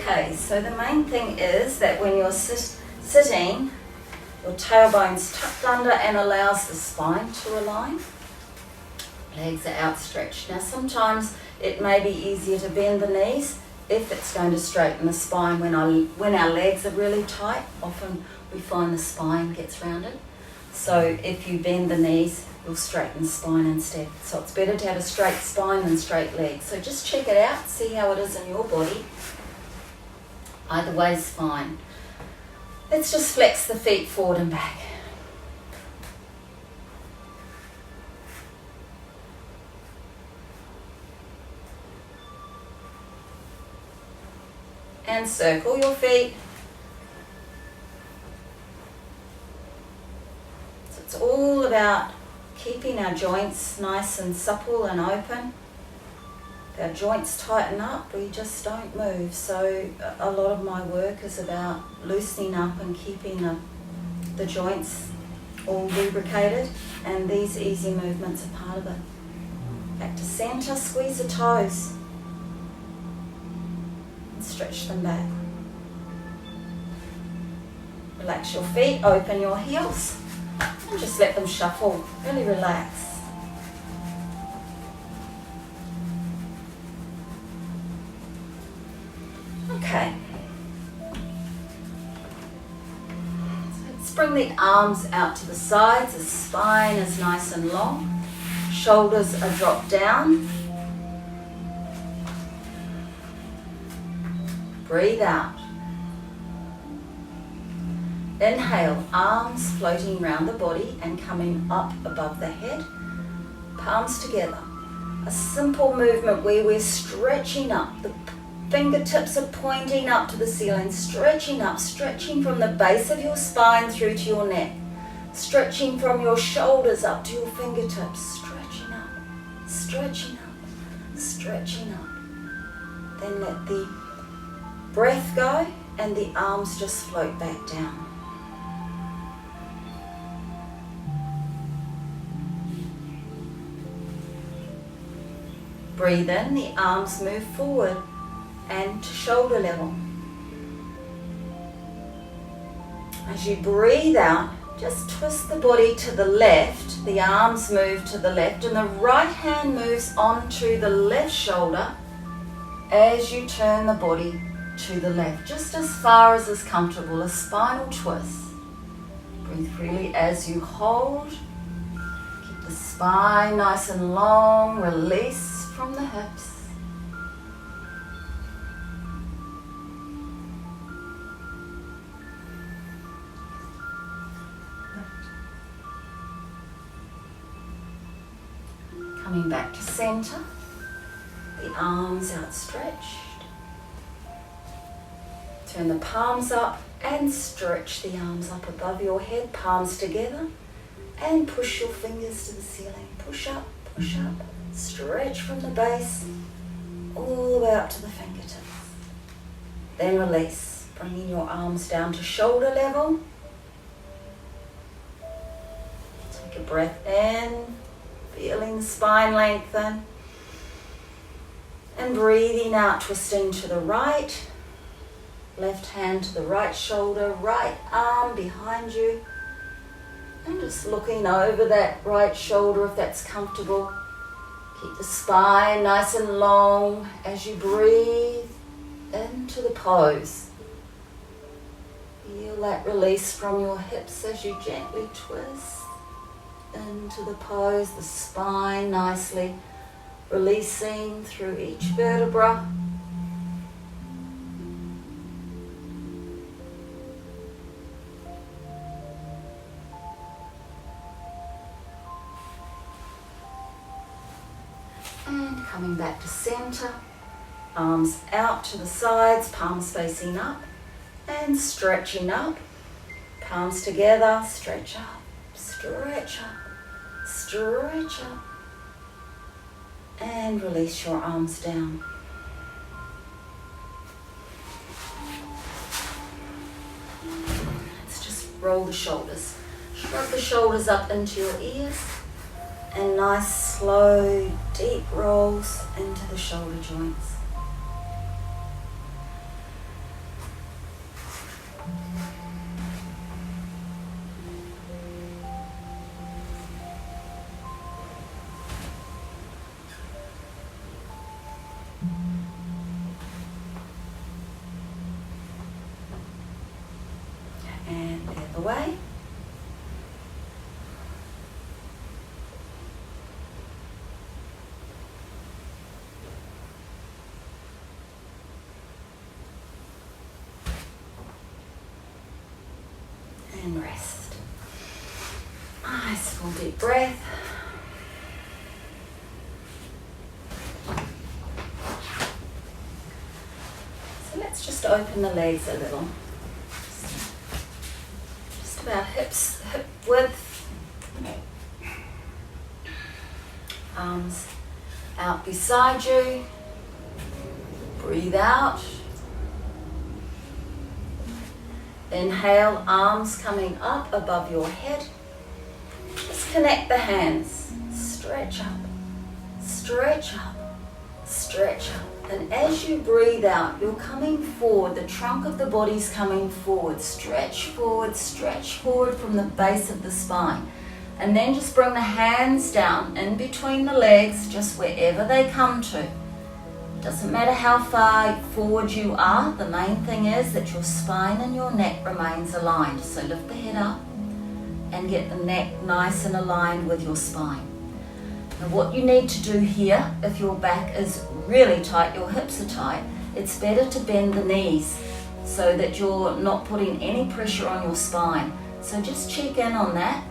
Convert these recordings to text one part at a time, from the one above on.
Okay, so the main thing is that when you're sitting, your tailbone's tucked under and allows the spine to align. Legs are outstretched. Now sometimes it may be easier to bend the knees if it's going to straighten the spine. When our legs are really tight, often we find the spine gets rounded. So if you bend the knees, you'll straighten the spine instead. So it's better to have a straight spine than straight legs. So just check it out, see how it is in your body. Either way is fine. Let's just flex the feet forward and back. And circle your feet. So it's all about keeping our joints nice and supple and open. If our joints tighten up, we just don't move. So a lot of my work is about loosening up and keeping the joints all lubricated, and these easy movements are part of it. Back to centre, squeeze the toes. Stretch them back. Relax your feet, open your heels, and just let them shuffle. Really relax. Okay. Let's bring the arms out to the sides. The spine is nice and long. Shoulders are dropped down. Breathe out. Inhale, arms floating around the body and coming up above the head. Palms together. A simple movement where we're stretching up. The fingertips are pointing up to the ceiling, stretching up, stretching from the base of your spine through to your neck. Stretching from your shoulders up to your fingertips. Stretching up, stretching up, stretching up. Then let the breath go and the arms just float back down. Breathe in, the arms move forward and to shoulder level. As you breathe out, just twist the body to the left, the arms move to the left, and the right hand moves onto the left shoulder as you turn the body to the left, just as far as is comfortable, a spinal twist. Breathe freely as you hold. Keep the spine nice and long, release from the hips. Coming back to center, the arms outstretched. Turn the palms up and stretch the arms up above your head, palms together, and push your fingers to the ceiling. Push up, stretch from the base all the way up to the fingertips. Then release, bringing your arms down to shoulder level. Take a breath in, feeling the spine lengthen, and breathing out, twisting to the right. Left hand to the right shoulder, right arm behind you. And just looking over that right shoulder if that's comfortable. Keep the spine nice and long as you breathe into the pose. Feel that release from your hips as you gently twist into the pose. The spine nicely releasing through each vertebra. And coming back to center, arms out to the sides, palms facing up, and stretching up, palms together, stretch up, stretch up, stretch up, and release your arms down. Let's just roll the shoulders, shrug the shoulders up into your ears. And nice, slow, deep rolls into the shoulder joints. way. And rest. Nice full deep breath. So let's just open the legs a little. Just about hip width. Arms out beside you. Breathe out. Inhale, arms coming up above your head. Just connect the hands. Stretch up, stretch up, stretch up. And as you breathe out, you're coming forward. The trunk of the body's coming forward. Stretch forward from the base of the spine. And then just bring the hands down in between the legs, just wherever they come to. Doesn't matter how far forward you are, the main thing is that your spine and your neck remains aligned. So lift the head up and get the neck nice and aligned with your spine. Now what you need to do here, if your back is really tight, your hips are tight, it's better to bend the knees so that you're not putting any pressure on your spine. So just check in on that.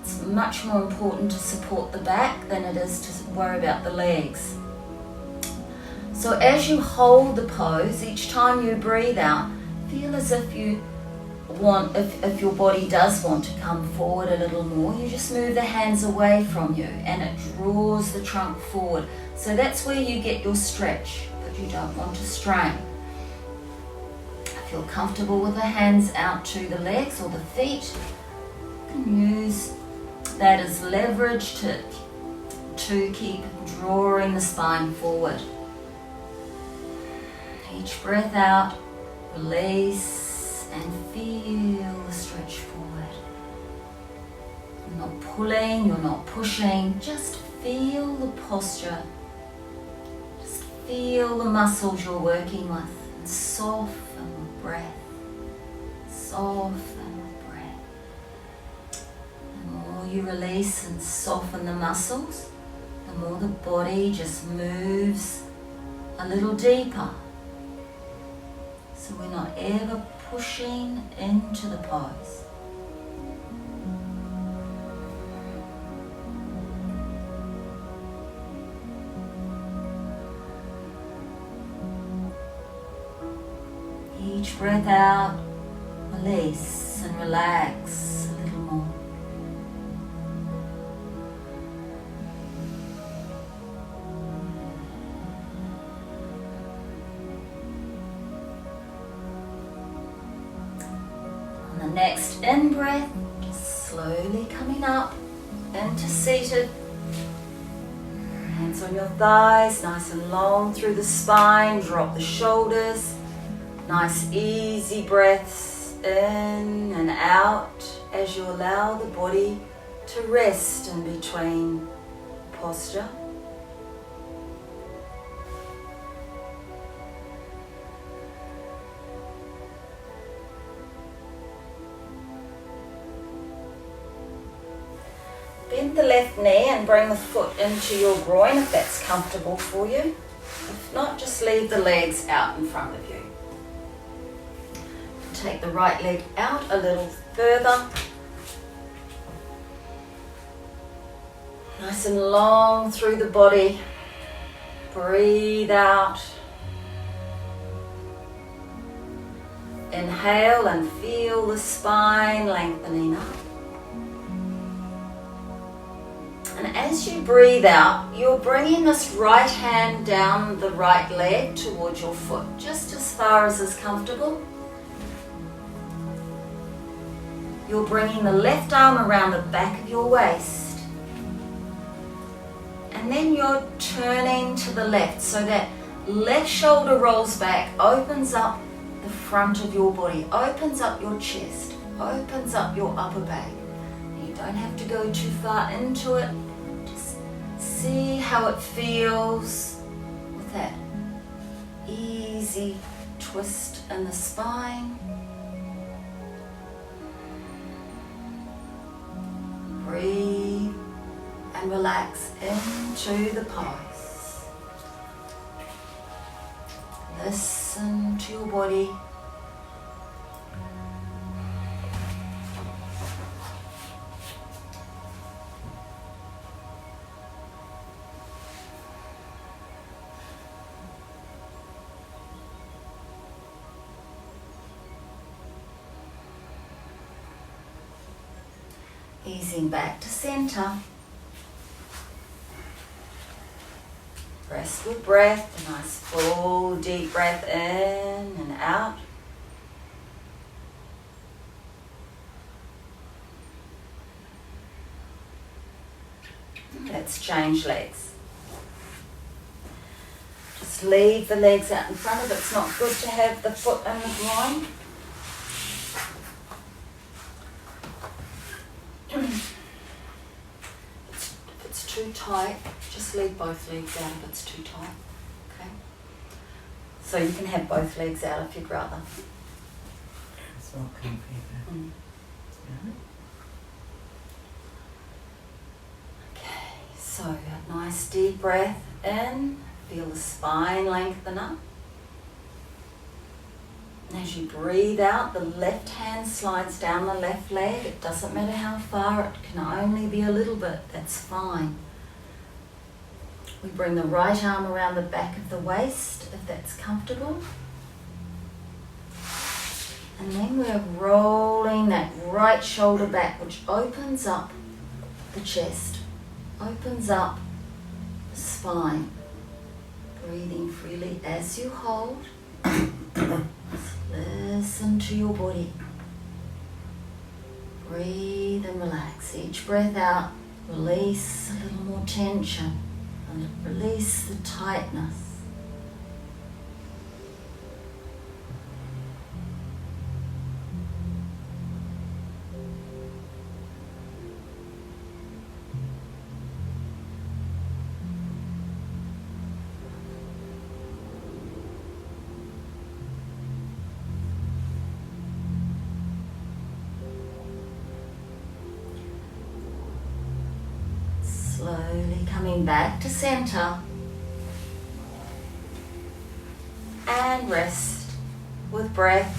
It's much more important to support the back than it is to worry about the legs. So as you hold the pose, each time you breathe out, feel as if you want, if your body does want to come forward a little more, you just move the hands away from you and it draws the trunk forward. So that's where you get your stretch, but you don't want to strain. If you're comfortable with the hands out to the legs or the feet, you can use that as leverage to keep drawing the spine forward. Each breath out, release and feel the stretch forward. You're not pulling, you're not pushing, just feel the posture. Just feel the muscles you're working with and soften the breath. Soften the breath. The more you release and soften the muscles, the more the body just moves a little deeper. So we're not ever pushing into the pose. Each breath out, release and relax a little more. On the next in-breath, just slowly coming up into seated. Hands on your thighs, nice and long through the spine, drop the shoulders. Nice easy breaths in and out as you allow the body to rest in between posture. Bend the left knee and bring the foot into your groin if that's comfortable for you. If not, just leave the legs out in front of you. Take the right leg out a little further. Nice and long through the body. Breathe out. Inhale and feel the spine lengthening up. And as you breathe out, you're bringing this right hand down the right leg towards your foot, just as far as is comfortable. You're bringing the left arm around the back of your waist. And then you're turning to the left so that left shoulder rolls back, opens up the front of your body, opens up your chest, opens up your upper back. You don't have to go too far into it. Just see how it feels with that easy twist in the spine. breathe and relax into the pose. Listen to your body. Easing back to center. Rest with breath, a nice full deep breath in and out. Let's change legs. Just leave the legs out in front of it. It's not good to have the foot and the groin. If it's too tight, just leave both legs out if it's too tight. Okay? So you can have both legs out if you'd rather. It's not comfy there. Yeah. Okay, so a nice deep breath in. Feel the spine lengthen up. And as you breathe out, the left hand slides down the left leg. It doesn't matter how far, it can only be a little bit, that's fine. We bring the right arm around the back of the waist, if that's comfortable. And then we're rolling that right shoulder back, which opens up the chest, opens up the spine. Breathing freely as you hold. Listen to your body. Breathe and relax. Each breath out, release a little more tension and release the tightness. Slowly coming back to center and rest with breath.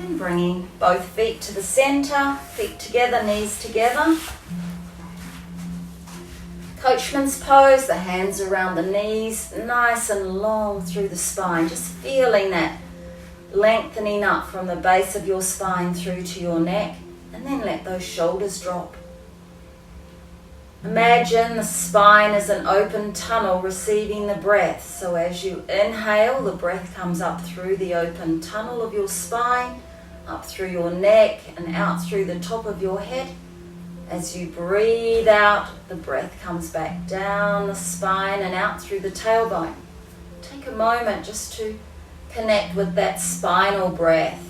And bringing both feet to the center, feet together, knees together. Coachman's pose, the hands around the knees, nice and long through the spine, just feeling that lengthening up from the base of your spine through to your neck, and then let those shoulders drop. Imagine the spine as an open tunnel receiving the breath, so as you inhale, the breath comes up through the open tunnel of your spine, up through your neck and out through the top of your head. As you breathe out, the breath comes back down the spine and out through the tailbone. Take a moment just to connect with that spinal breath.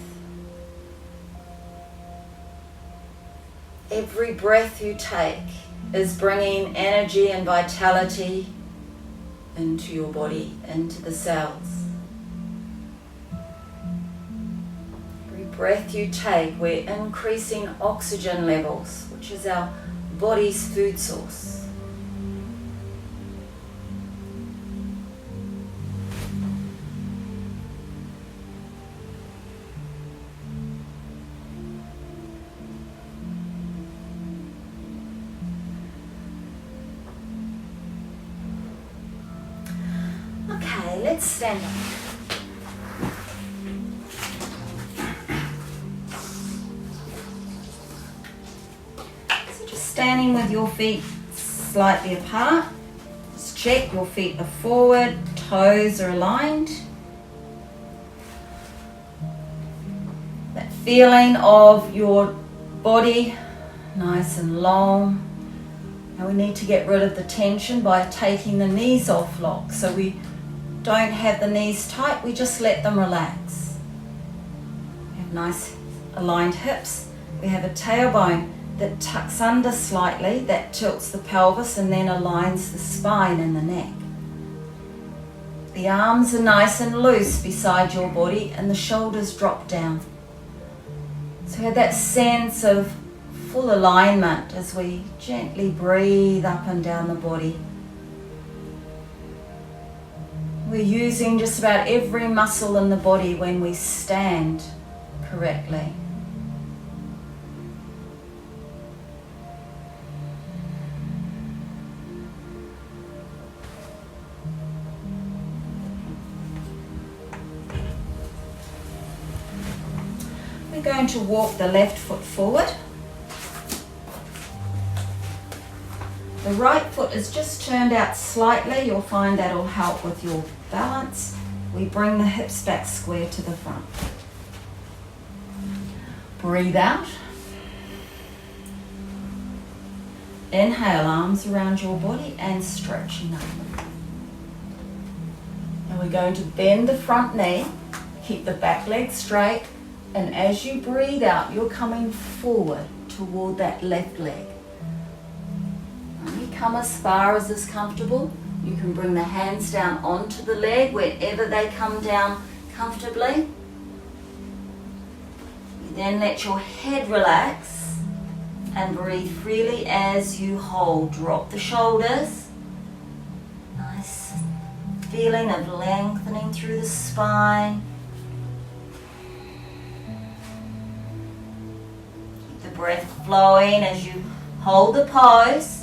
Every breath you take is bringing energy and vitality into your body, into the cells. Every breath you take, we're increasing oxygen levels, which is our body's food source. Okay, let's stand up. Standing with your feet slightly apart. Just check your feet are forward, toes are aligned. That feeling of your body nice and long. Now we need to get rid of the tension by taking the knees off lock. So we don't have the knees tight, we just let them relax. We have nice aligned hips. We have a tailbone that tucks under slightly, that tilts the pelvis and then aligns the spine and the neck. The arms are nice and loose beside your body and the shoulders drop down. So have that sense of full alignment as we gently breathe up and down the body. We're using just about every muscle in the body when we stand correctly. We're going to walk the left foot forward. The right foot is just turned out slightly. You'll find that'll help with your balance. We bring the hips back square to the front. Breathe out. Inhale, arms around your body and stretching up. Now we're going to bend the front knee, keep the back leg straight, and as you breathe out, you're coming forward toward that left leg. Only come as far as is comfortable. You can bring the hands down onto the leg wherever they come down comfortably. You then let your head relax and breathe freely as you hold. Drop the shoulders. Nice feeling of lengthening through the spine. Keep the breath flowing as you hold the pose.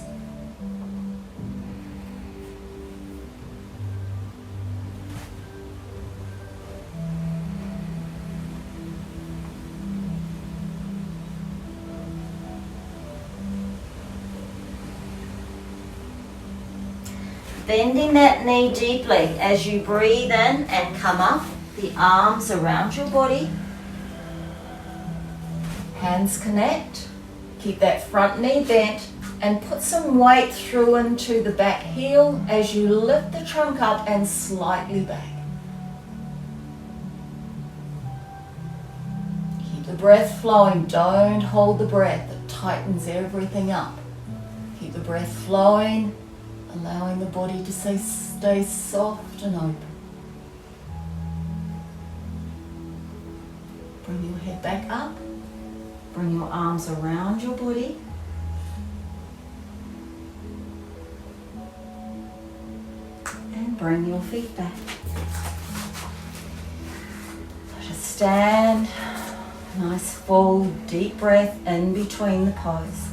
Bending that knee deeply as you breathe in and come up, the arms around your body. Hands connect. Keep that front knee bent and put some weight through into the back heel as you lift the trunk up and slightly back. Keep the breath flowing. Don't hold the breath. It tightens everything up. Keep the breath flowing, allowing the body to stay soft and open. Bring your head back up. Bring your arms around your body. And bring your feet back. Just stand. Nice full deep breath in between the pose.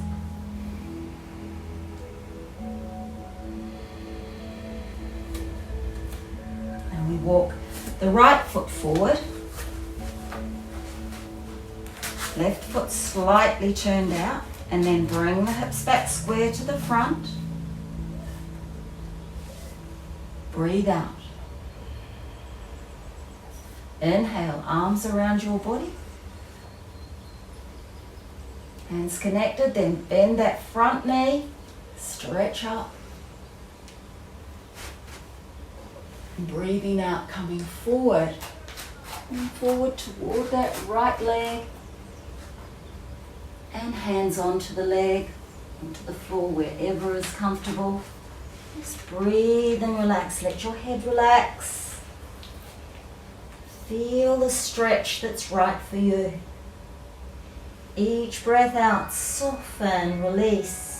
We walk the right foot forward, left foot slightly turned out, and then bring the hips back square to the front. Breathe out. Inhale, arms around your body. Hands connected, then bend that front knee, stretch up. Breathing out, coming forward and forward toward that right leg, and hands onto the leg, onto the floor, wherever is comfortable. Just breathe and relax. Let your head relax. Feel the stretch that's right for you. Each breath out, soften, release.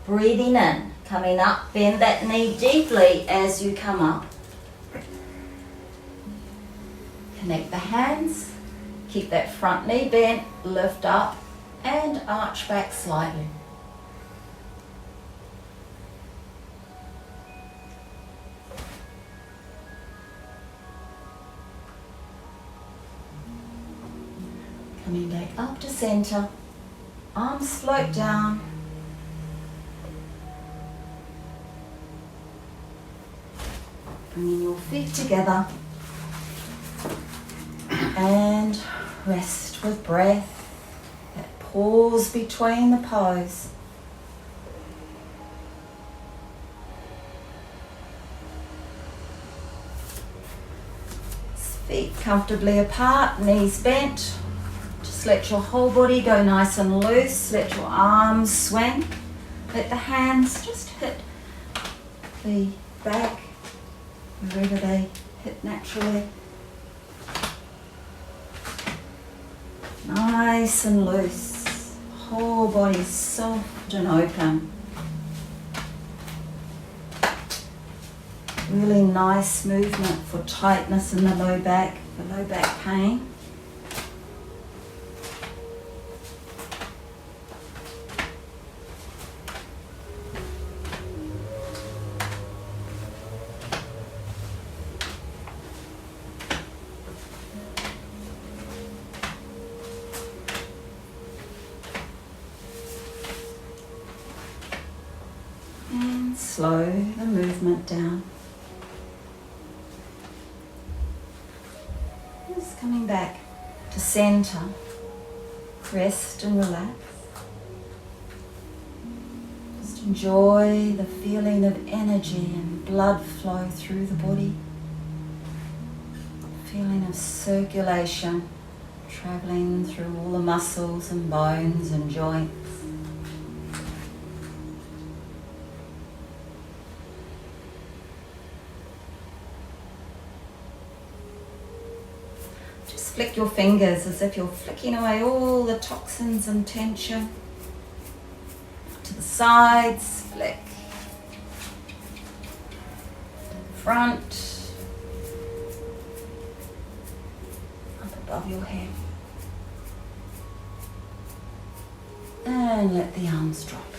Breathing in, coming up, bend that knee deeply as you come up. Connect the hands, keep that front knee bent, lift up and arch back slightly. Coming back up to center, arms float down. Bringing your feet together and rest with breath, that pause between the pose. Feet comfortably apart, knees bent. Just let your whole body go nice and loose. Let your arms swing. Let the hands just hit the back wherever they hit naturally. Nice and loose. Whole body soft and open. Really nice movement for tightness in the low back, for low back pain. And slow the movement down. Just coming back to center. Rest and relax. Just enjoy the feeling of energy and blood flow through the body. Feeling of circulation traveling through all the muscles and bones and joints. Flick your fingers as if you're flicking away all the toxins and tension. To the sides, flick. To the front. Up above your head. And let the arms drop.